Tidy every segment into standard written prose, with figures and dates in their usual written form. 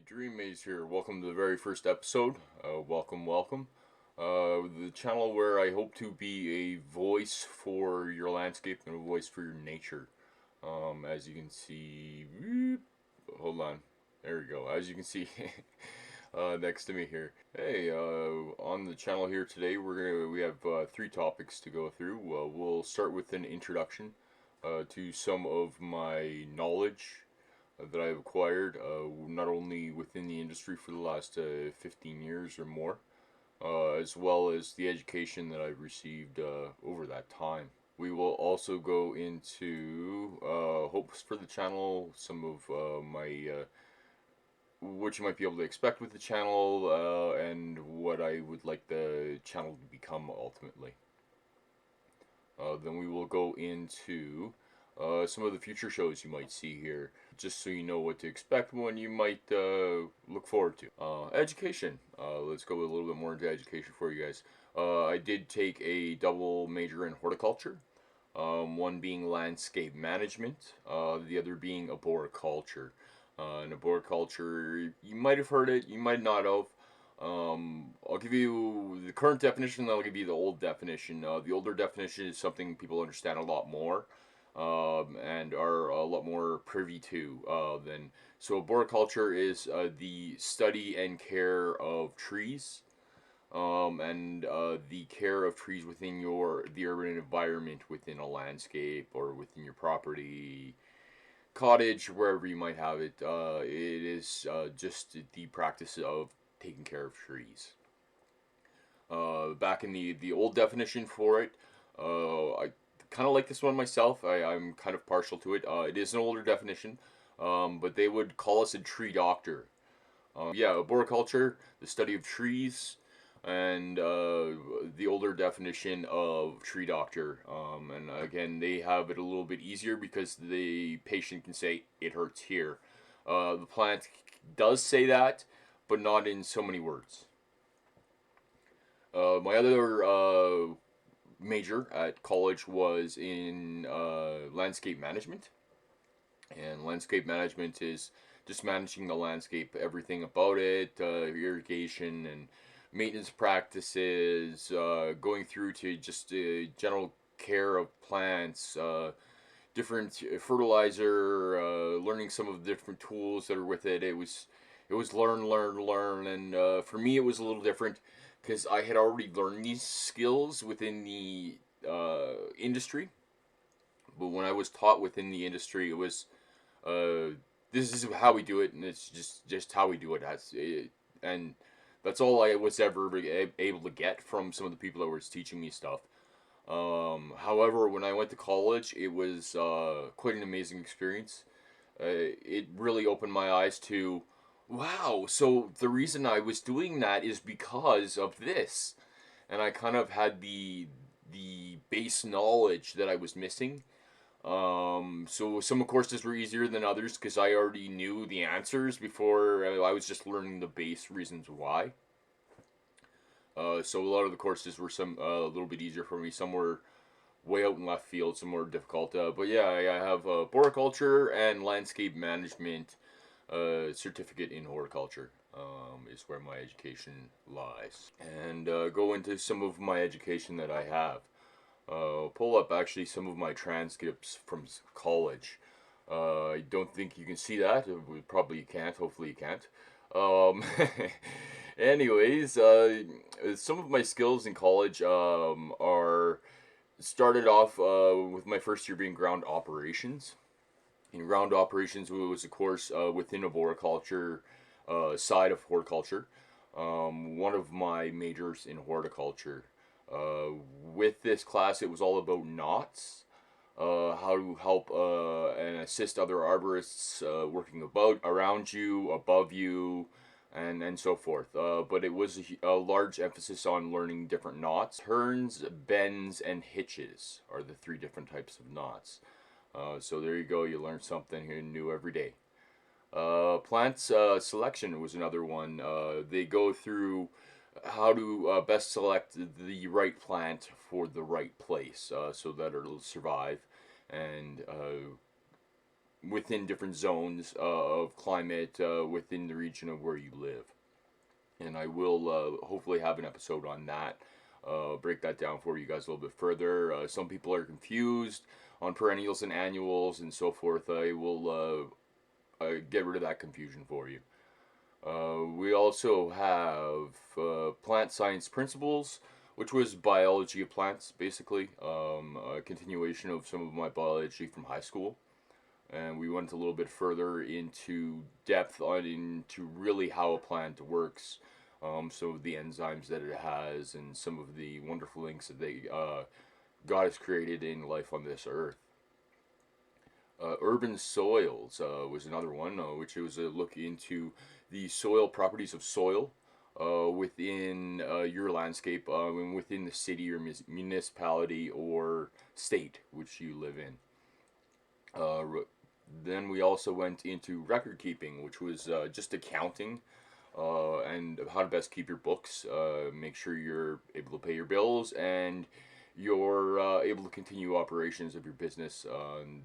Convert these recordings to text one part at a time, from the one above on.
Dream Maze here. Welcome to the very first episode. Welcome. The channel where I hope to be a voice for your landscape and a voice for your nature. As you can see, hold on. There we go. As you can see, next to me here. Hey, on the channel here today, we have three topics to go through. We'll start with an introduction to some of my knowledge that I've acquired, not only within the industry for the last 15 years or more, as well as the education that I've received over that time. We will also go into hopes for the channel, some of what you might be able to expect with the channel, and what I would like the channel to become ultimately. Then we will go into some of the future shows you might see here, just so you know what to expect when you might look forward to. Education. Let's go a little bit more into education for you guys. I did take a double major in horticulture, one being landscape management, the other being arboriculture. And arboriculture, you might have heard it, you might not have. I'll give you the current definition, then I'll give you the old definition. The older definition is something people understand a lot more, and are a lot more privy to than. So arboriculture is the study and care of trees, and the care of trees within the urban environment, within a landscape or within your property, cottage, wherever you might have it. It is just the practice of taking care of trees. Back in the old definition for it, I kind of like this one myself. I'm kind of partial to it. It is an older definition, but they would call us a tree doctor. Yeah, arboriculture, the study of trees, and the older definition of tree doctor. And again, they have it a little bit easier because the patient can say, it hurts here. The plant does say that, but not in so many words. My other major at college was in landscape management. And landscape management is just managing the landscape, everything about it, irrigation and maintenance practices, going through to just general care of plants, different fertilizer, learning some of the different tools that are with it. It was learn, and for me it was a little different because I had already learned these skills within the industry. But when I was taught within the industry, it was this is how we do it, and it's just how we do it. And that's all I was ever able to get from some of the people that were teaching me stuff. However, when I went to college, it was quite an amazing experience. It really opened my eyes to, wow, so the reason I was doing that is because of this. And I kind of had the base knowledge that I was missing. So some courses were easier than others because I already knew the answers before. I was just learning the base reasons why. So a lot of the courses were a little bit easier for me. Some were way out in left field, some were difficult. But yeah, I have horticulture and landscape management certificate in horticulture. Is where my education lies. And go into some of my education that I have. Pull up actually some of my transcripts from college. I don't think you can see that. We probably can't. Hopefully you can't. Anyways, some of my skills in college are started off with my first year being ground operations. In ground operations was a course within arboriculture side of horticulture. One of my majors in horticulture. With this class, it was all about knots, how to help and assist other arborists working around you, above you, and so forth. But it was a large emphasis on learning different knots. Turns, bends, and hitches are the three different types of knots. So there you go, you learn something new every day. Plants selection was another one. They go through how to best select the right plant for the right place so that it'll survive and within different zones of climate within the region of where you live. And I will hopefully have an episode on that. Break that down for you guys a little bit further. Some people are confused on perennials and annuals and so forth. I will get rid of that confusion for you. We also have plant science principles, which was biology of plants, basically. A continuation of some of my biology from high school. And we went a little bit further into depth into really how a plant works, some of the enzymes that it has, and some of the wonderful things that God has created in life on this earth. Urban soils was another one, which was a look into the soil properties of soil within your landscape and within the city or municipality or state which you live in. Then we also went into record keeping, which was just accounting and how to best keep your books. Make sure you're able to pay your bills and you're able to continue operations of your business.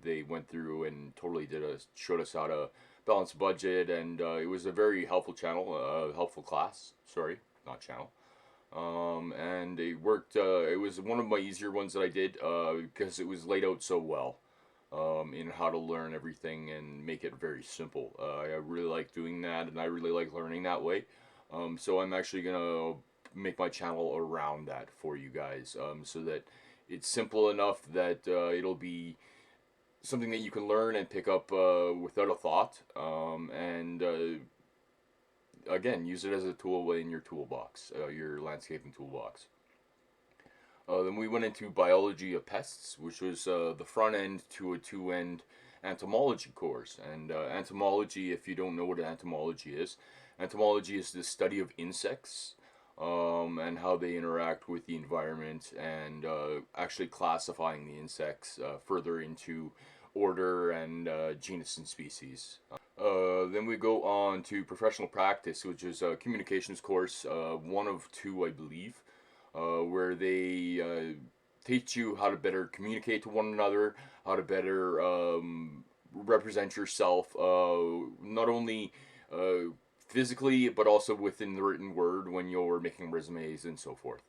They went through and totally showed us how to balance budget, and it was a very helpful helpful class. Sorry, not channel. And it worked. It was one of my easier ones that I did because it was laid out so well. In how to learn everything and make it very simple. I really like doing that, and I really like learning that way. So I'm actually gonna make my channel around that for you guys, so that it's simple enough that it'll be something that you can learn and pick up without a thought, and again, use it as a tool in your toolbox, your landscaping toolbox. Then we went into biology of pests, which was the front end to a two-end entomology course. And entomology, if you don't know what entomology is the study of insects and how they interact with the environment, and actually classifying the insects further into order and genus and species. Then we go on to professional practice, which is a communications course, one of two, I believe. Where they teach you how to better communicate to one another, how to better represent yourself, not only physically, but also within the written word when you're making resumes and so forth.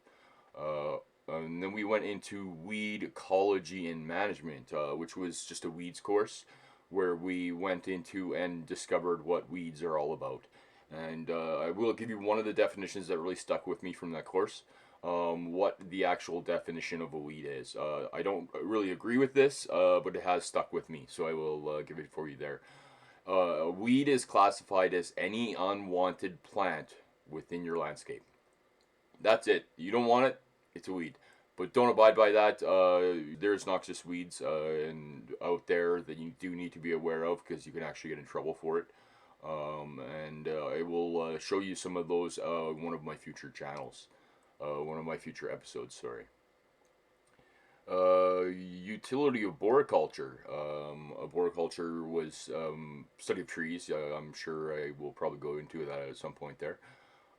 And then we went into weed ecology and management, which was just a weeds course, where we went into and discovered what weeds are all about. And I will give you one of the definitions that really stuck with me from that course. What the actual definition of a weed is. I don't really agree with this, but it has stuck with me, so I will give it for you there. A weed is classified as any unwanted plant within your landscape. That's it. You don't want it, it's a weed. But don't abide by that. There's noxious weeds and out there that you do need to be aware of, because you can actually get in trouble for it. And I will show you some of those in one of my future channels. One of my future episodes, sorry. Utility of arboriculture. Arboriculture was study of trees. I'm sure I will probably go into that at some point there.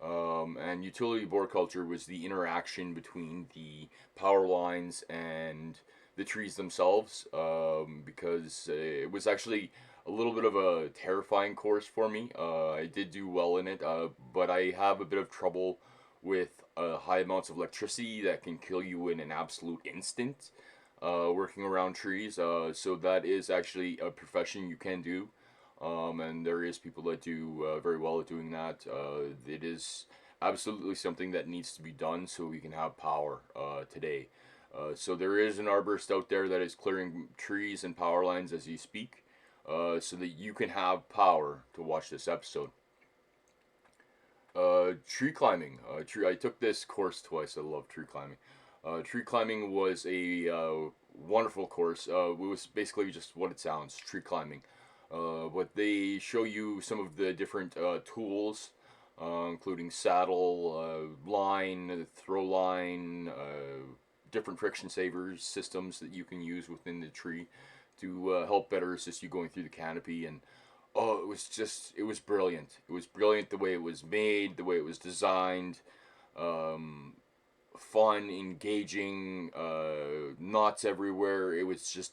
And utility of arboriculture was the interaction between the power lines and the trees themselves, because it was actually a little bit of a terrifying course for me. I did do well in it, but I have a bit of trouble with high amounts of electricity that can kill you in an absolute instant working around trees. So that is actually a profession you can do, and there is people that do very well at doing that. It is absolutely something that needs to be done so we can have power today. So there is an arborist out there that is clearing trees and power lines as you speak, so that you can have power to watch this episode. Tree climbing. I took this course twice. I love tree climbing. Tree climbing was a wonderful course. It was basically just what it sounds, tree climbing. But they show you some of the different tools, including saddle, line, throw line, different friction savers systems that you can use within the tree to help better assist you going through the canopy. And oh, it was brilliant. It was brilliant the way it was made, the way it was designed. Fun, engaging, knots everywhere. It was just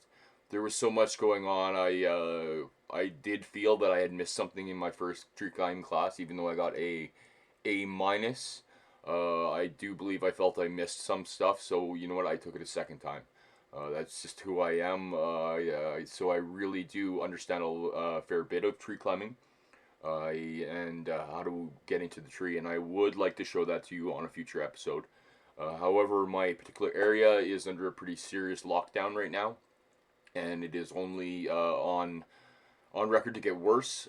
there was so much going on. I did feel that I had missed something in my first tree climbing class, even though I got A minus. I do believe I felt I missed some stuff, so you know what? I took it a second time. That's just who I am. So I really do understand a fair bit of tree climbing, and how to get into the tree, and I would like to show that to you on a future episode. However, my particular area is under a pretty serious lockdown right now, and it is only on record to get worse.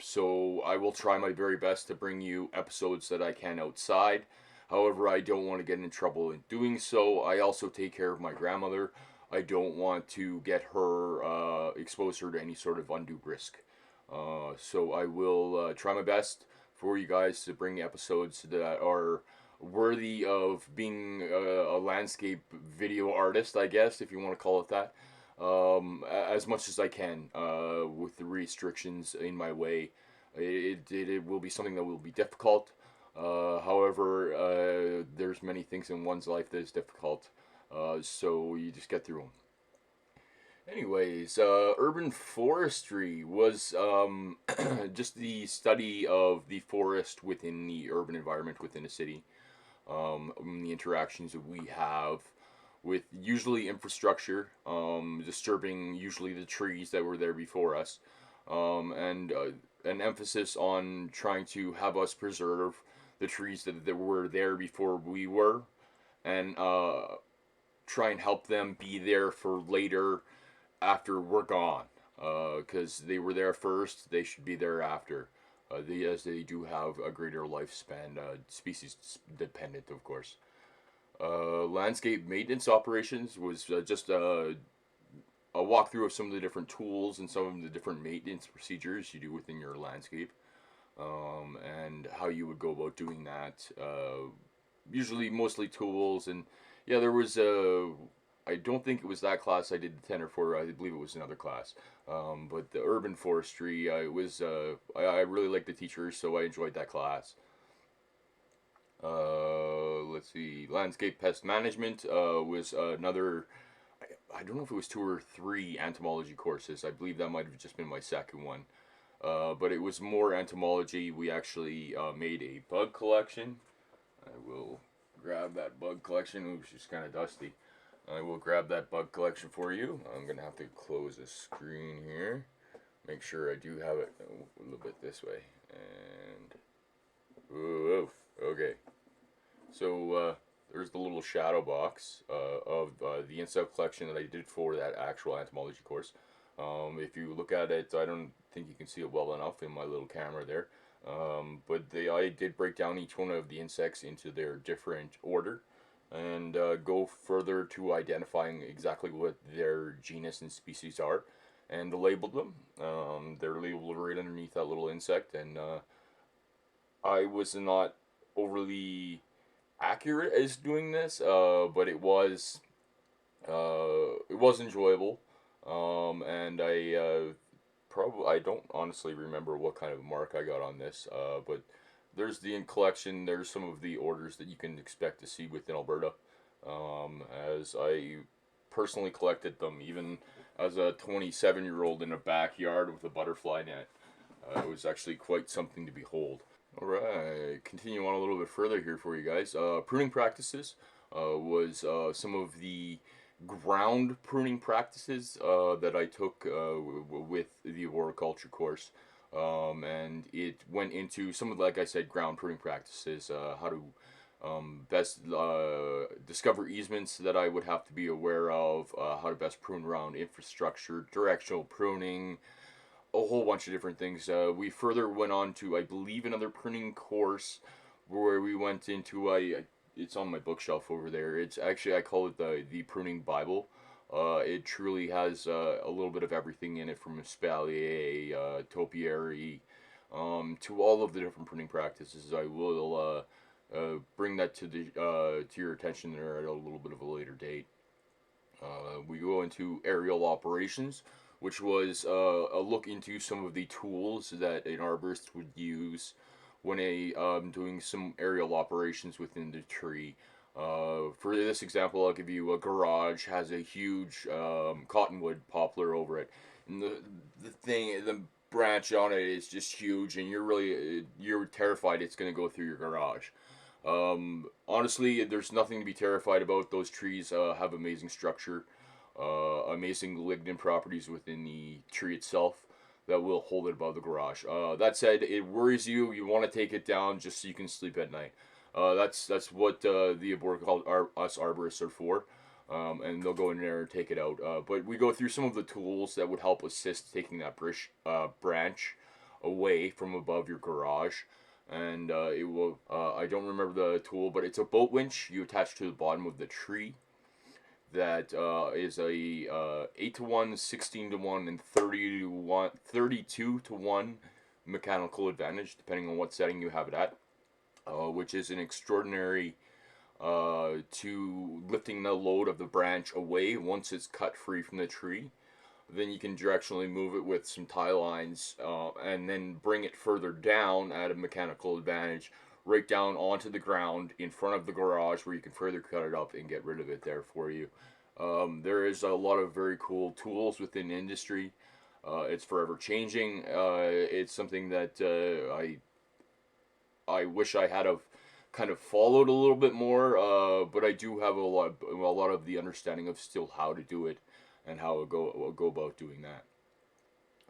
So I will try my very best to bring you episodes that I can outside. However, I don't want to get in trouble in doing so. I also take care of my grandmother. I don't want to get her expose her to any sort of undue risk. So I will try my best for you guys to bring episodes that are worthy of being a landscape video artist, I guess, if you want to call it that, as much as I can, with the restrictions in my way. It will be something that will be difficult. However, there's many things in one's life that is difficult, so you just get through them. Anyways, urban forestry was just the study of the forest within the urban environment within a city. The interactions that we have with usually infrastructure, disturbing usually the trees that were there before us, and an emphasis on trying to have us preserve the trees that were there before we were, and try and help them be there for later after we're gone. Because they were there first, they should be there after. As they do have a greater lifespan, species dependent, of course. Landscape maintenance operations was just a walkthrough of some of the different tools and some of the different maintenance procedures you do within your landscape, and how you would go about doing that. Usually, mostly tools, and yeah, there was a. I don't think it was that class I did the tenor for. I believe it was another class. But the urban forestry, it was. I really liked the teacher, so I enjoyed that class. Let's see. Landscape pest management was another. I don't know if it was two or three entomology courses. I believe that might have just been my second one. But it was more entomology. We actually made a bug collection. I will grab that bug collection. Ooh, she's kind of dusty. I will grab that bug collection for you. I'm going to have to close the screen here. Make sure I do have it a little bit this way. And... Ooh, okay. So, there's the little shadow box of the insect collection that I did for that actual entomology course. If you look at it, I don't think you can see it well enough in my little camera there. But I did break down each one of the insects into their different order, and go further to identifying exactly what their genus and species are, and labeled them. They're labeled right underneath that little insect, and I was not overly accurate as doing this, but it was enjoyable, and I don't honestly remember what kind of mark I got on this, but there's the in collection. There's some of the orders that you can expect to see within Alberta, as I personally collected them, even as a 27-year-old in a backyard with a butterfly net. It was actually quite something to behold. Alright, continue on a little bit further here for you guys. Pruning practices was some of the ground pruning practices that I took with the arboriculture course. And it went into some of, like I said, ground pruning practices, how to best discover easements that I would have to be aware of, how to best prune around infrastructure, directional pruning, a whole bunch of different things. We further went on to, I believe, another pruning course where we went into it's on my bookshelf over there. It's actually, I call it the pruning Bible. It truly has a little bit of everything in it, from espalier, topiary, to all of the different pruning practices. I will bring that to your attention there at a little bit of a later date. We go into aerial operations, which was a look into some of the tools that an arborist would use when doing some aerial operations within the tree. For this example, I'll give you a garage has a huge cottonwood poplar over it, and the branch on it is just huge, and you're terrified it's going to go through your garage. Honestly, there's nothing to be terrified about. Those trees have amazing structure, amazing lignin properties within the tree itself that will hold it above the garage. That said, it worries you. You want to take it down just so you can sleep at night. That's what the board called us arborists are for, and they'll go in there and take it out. But we go through some of the tools that would help assist taking that branch away from above your garage, and it will. I don't remember the tool, but it's a boat winch you attach to the bottom of the tree. That is a 8-to-1, 16-to-1, and 30-to-1, 32-to-1 mechanical advantage, depending on what setting you have it at. Which is an extraordinary to lifting the load of the branch away once it's cut free from the tree. Then you can directionally move it with some tie lines and then bring it further down at a mechanical advantage, right down onto the ground in front of the garage where you can further cut it up and get rid of it there for you. There is a lot of very cool tools within industry. It's forever changing. It's something that I wish I had kind of followed a little bit more, but I do have a lot of the understanding of still how to do it and how to go about doing that.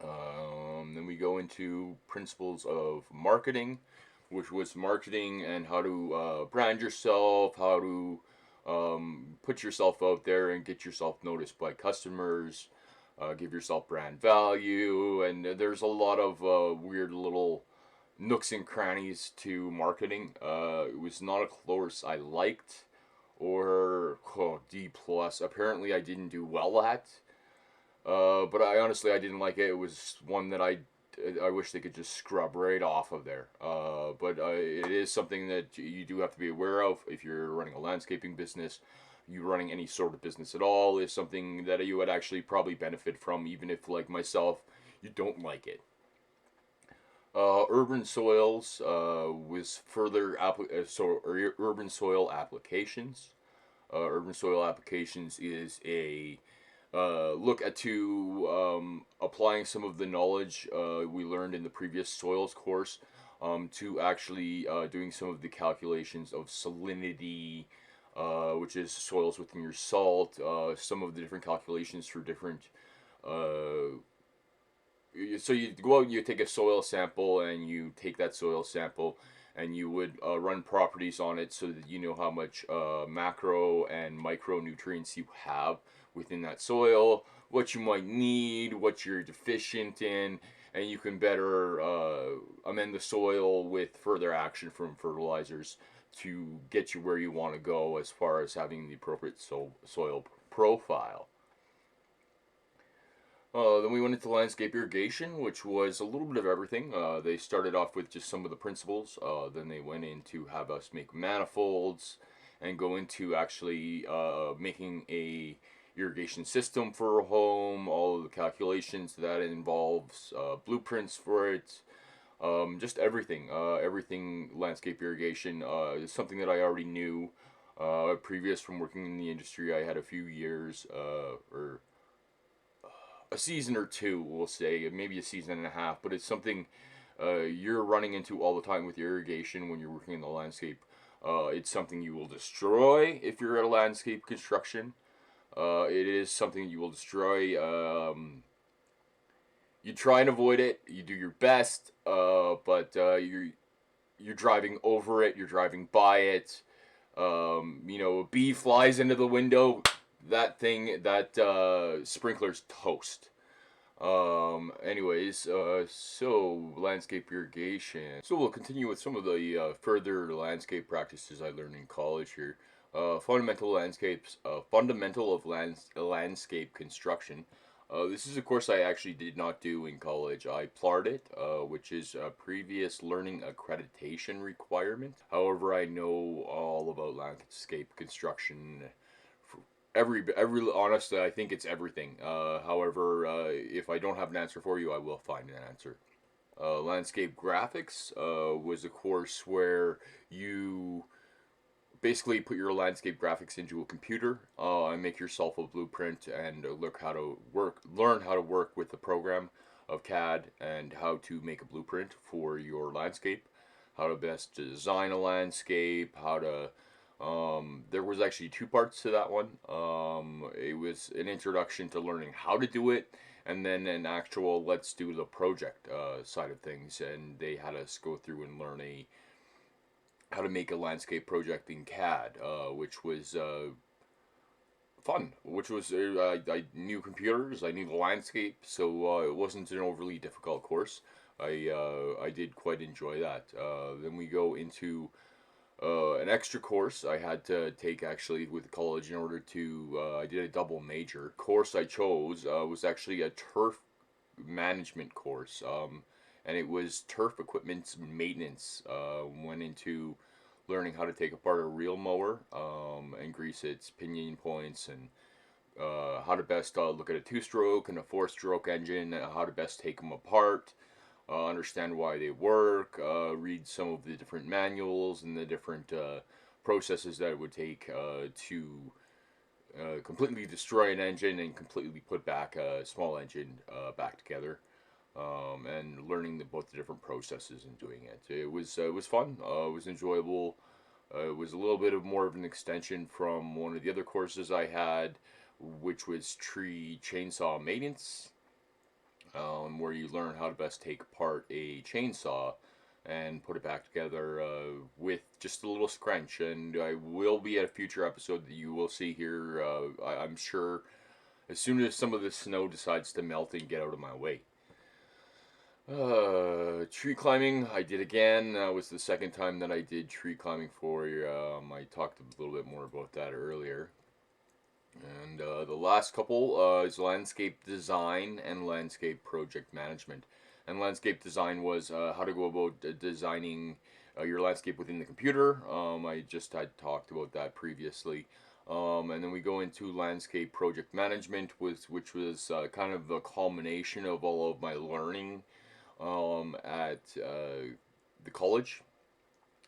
Then we go into principles of marketing, which was marketing and how to brand yourself, how to put yourself out there and get yourself noticed by customers, give yourself brand value, and there's a lot of weird little nooks and crannies to marketing. It was not a course I liked, or D plus. Apparently, I didn't do well at. But I didn't like it. It was one that I wish they could just scrub right off of there. But it is something that you do have to be aware of if you're running a landscaping business. You running any sort of business at all is something that you would actually probably benefit from, even if, like myself, you don't like it. Urban soils was further urban soil applications. Urban soil applications is a look at to applying some of the knowledge we learned in the previous soils course to actually doing some of the calculations of salinity, which is soils within your salt, some of the different calculations for different so you go out and you take a soil sample and you take that soil sample and you would run properties on it so that you know how much macro and micronutrients you have within that soil, what you might need, what you're deficient in, and you can better amend the soil with further action from fertilizers to get you where you want to go as far as having the appropriate soil profile. Then we went into landscape irrigation, which was a little bit of everything. They started off with just some of the principles. Then they went in to have us make manifolds and go into actually making a irrigation system for a home, all of the calculations that involves, blueprints for it, just everything. Everything landscape irrigation is something that I already knew. Previous from working in the industry, I had a few years or a season or two, we'll say, maybe a season and a half, but it's something you're running into all the time with irrigation when you're working in the landscape. It's something you will destroy if you're at a landscape construction. It is something you will destroy. You try and avoid it. You do your best, but you're driving over it. You're driving by it. A bee flies into the window. That sprinkler's toast. So landscape irrigation. So we'll continue with some of the further landscape practices I learned in college here. Fundamental of landscape construction. This is a course I actually did not do in college. I PLAR'd it, which is a previous learning accreditation requirement. However, I know all about landscape construction. Honestly, I think it's everything. However, if I don't have an answer for you, I will find an answer. Landscape graphics was a course where you basically put your landscape graphics into a computer and make yourself a blueprint and learn how to work with the program of CAD and how to make a blueprint for your landscape, how to best design a landscape, how to there was actually two parts to that one. It was an introduction to learning how to do it, and then an actual let's do the project side of things. And they had us go through and learn how to make a landscape project in CAD, which was fun. Which was I knew computers, I knew the landscape, so it wasn't an overly difficult course. I did quite enjoy that. Then we go into an extra course I had to take actually with college in order to. I did a double major. Course I chose was actually a turf management course, and it was turf equipment maintenance. Went into learning how to take apart a reel mower and grease its pinion points, and how to best look at a two-stroke and a four-stroke engine, how to best take them apart, understand why they work, read some of the different manuals and the different processes that it would take to completely destroy an engine and completely put back a small engine back together. And learning both the different processes and doing it. It was fun. It was enjoyable. It was a little bit of more of an extension from one of the other courses I had, which was tree chainsaw maintenance, where you learn how to best take apart a chainsaw and put it back together with just a little scrunch. And I will be at a future episode that you will see here. I'm sure as soon as some of the snow decides to melt and get out of my way. Tree climbing, I did again. That was the second time that I did tree climbing for you. I talked a little bit more about that earlier. And the last couple is landscape design and landscape project management. And landscape design was how to go about designing your landscape within the computer. I just had talked about that previously. And then we go into landscape project management, which was kind of the culmination of all of my learning at the college.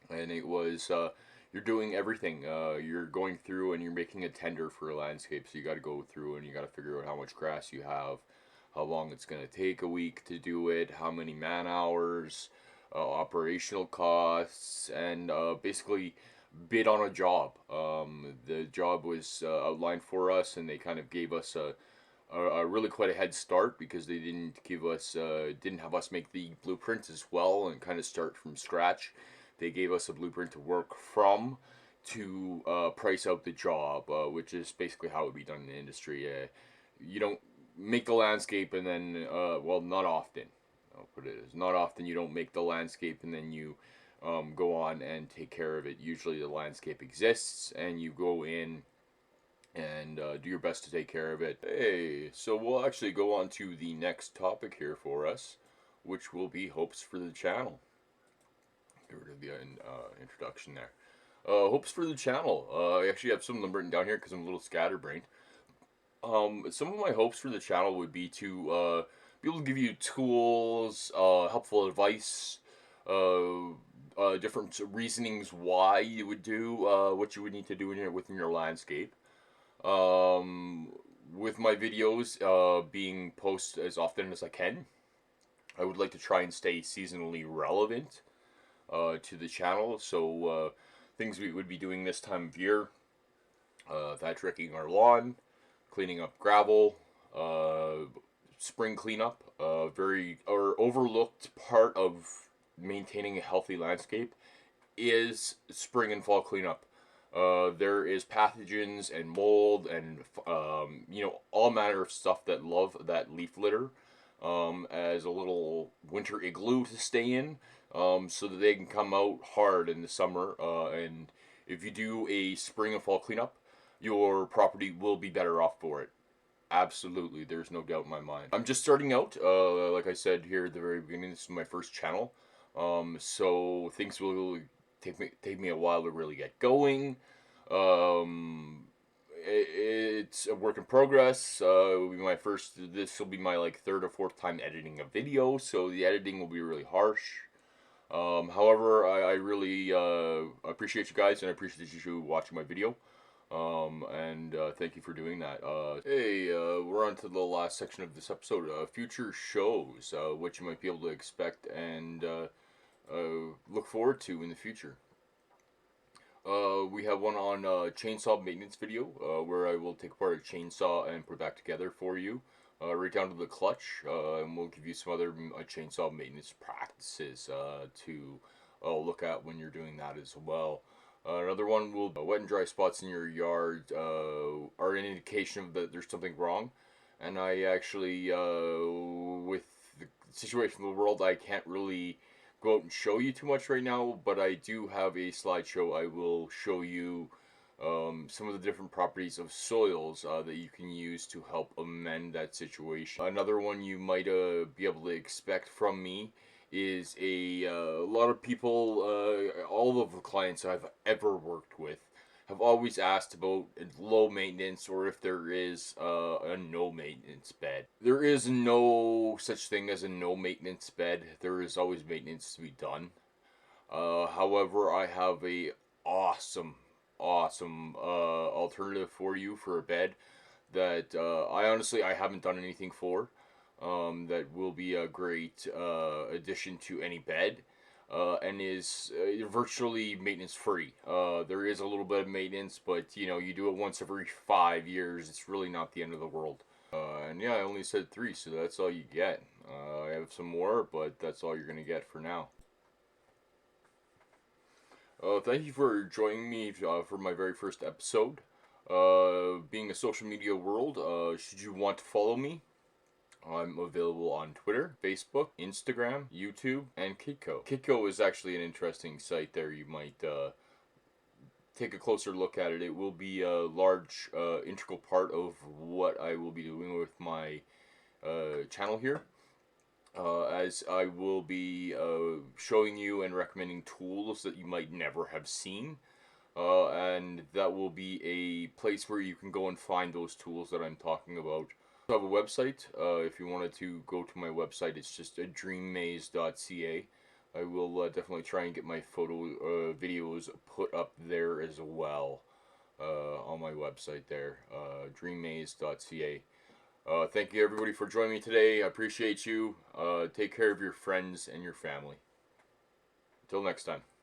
And it was you're doing everything. You're going through and you're making a tender for a landscape. So you got to go through and you got to figure out how much grass you have, how long it's going to take a week to do it, how many man hours, operational costs, and basically bid on a job. The job was outlined for us, and they kind of gave us a really quite a head start because they didn't have us make the blueprint as well and kind of start from scratch. They gave us a blueprint to work from to price out the job, which is basically how it would be done in the industry. You don't make the landscape and then, well, not often. I'll put it as not often you don't make the landscape and then you go on and take care of it. Usually the landscape exists and you go in and do your best to take care of it. Hey, so we'll actually go on to the next topic here for us, which will be hopes for the channel. Get rid of the introduction there. Hopes for the channel. I actually have some of them written down here because I'm a little scatterbrained. Some of my hopes for the channel would be to be able to give you tools, helpful advice, different reasonings why you would do what you would need to do within your landscape. With my videos being posted as often as I can, I would like to try and stay seasonally relevant to the channel. So things we would be doing this time of year: thatch wrecking our lawn, cleaning up gravel, spring cleanup. Very or overlooked part of maintaining a healthy landscape is spring and fall cleanup. There is pathogens and mold and all manner of stuff that love that leaf litter as a little winter igloo to stay in, so that they can come out hard in the summer. And if you do a spring and fall cleanup, your property will be better off for it. Absolutely, there's no doubt in my mind. I'm just starting out. Like I said here at the very beginning, this is my first channel. So things will take me a while to really get going. It's a work in progress. Will be my first. This will be my third or fourth time editing a video, so the editing will be really harsh. However, I really appreciate you guys, and I appreciate you watching my video. And thank you for doing that. Hey, we're on to the last section of this episode. Future shows, what you might be able to expect and look forward to in the future. We have one on chainsaw maintenance video, where I will take apart a chainsaw and put it back together for you, right down to the clutch, and we'll give you some other chainsaw maintenance practices to look at when you're doing that as well. Another one will wet and dry spots in your yard are an indication of that there's something wrong, and I actually, with the situation of the world, I can't really go out and show you too much right now, but I do have a slideshow. I will show you some of the different properties of soils that you can use to help amend that situation. Another one you might be able to expect from me is a lot of people, all of the clients I've ever worked with, have always asked about low maintenance or if there is a no maintenance bed. There is no such thing as a no maintenance bed. There is always maintenance to be done. However, I have a awesome alternative for you for a bed that I haven't done anything for. That will be a great addition to any bed, and is virtually maintenance free. There is a little bit of maintenance, but you do it once every 5 years. It's really not the end of the world. And yeah, I only said 3, so that's all you get. I have some more, but that's all you're gonna get for now. Thank you for joining me for my very first episode. Being a social media world, should you want to follow me, I'm available on Twitter, Facebook, Instagram, YouTube, and Kitco. Kitco is actually an interesting site there. You might take a closer look at it. It will be a large, integral part of what I will be doing with my channel here. As I will be showing you and recommending tools that you might never have seen. And that will be a place where you can go and find those tools that I'm talking about. I have a website. If you wanted to go to my website, it's just dreammaze.ca. I will definitely try and get my videos put up there as well on my website there, dreammaze.ca. Thank you everybody for joining me today. I appreciate you. Take care of your friends and your family. Until next time.